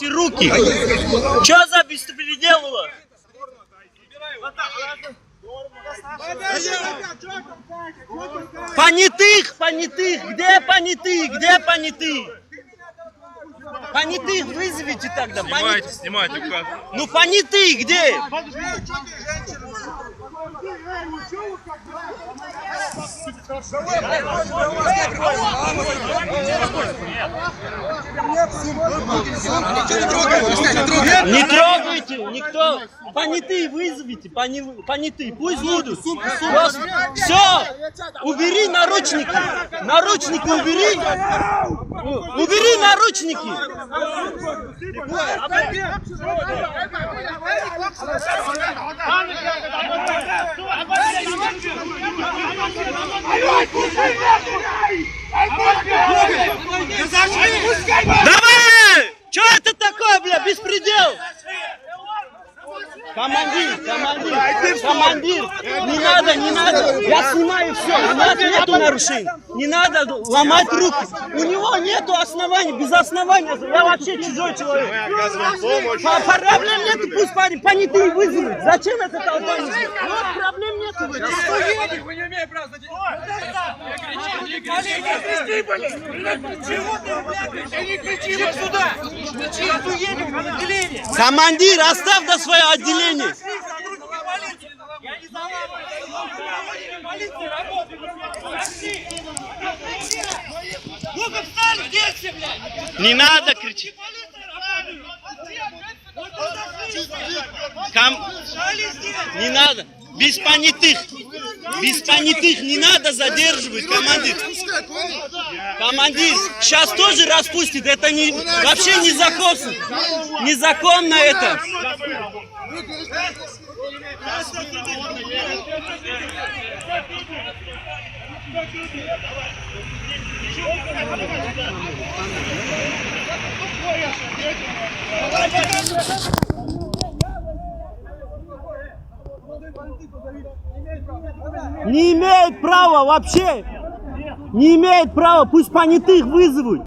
Руки! Что за беспредел у вас? Понятых! Где понятых? Где понятых? Понятых вызовите тогда. Снимайте указ. Ну понятых где? Не трогайте, никто. Понятые вызовите, понятые, пусть будут. Все, убери наручники. Наручники убери. Убери наручники. Давай! Что это такое, бля, беспредел? Командир, не надо, я снимаю все, у нас нету нарушений, не надо ломать руки, у него нету оснований, без основания, я вообще чужой человек. Проблем нету, пусть понятые вызовут, зачем это толпа? Проблем нету. Вы не имеете права задеть. Не кричи, мы сюда. Уедем в отделение. Командир, оставь до свое отделение. Я не заламываю. Полиция работает. Ну-ка встали, здесь, блядь. Не надо кричать. Не надо. Без понятых не надо задерживать, командир. Командир, сейчас тоже распустит, это вообще незаконно. Незаконно это. Не имеет права вообще. Не имеет права, пусть понятых вызовут.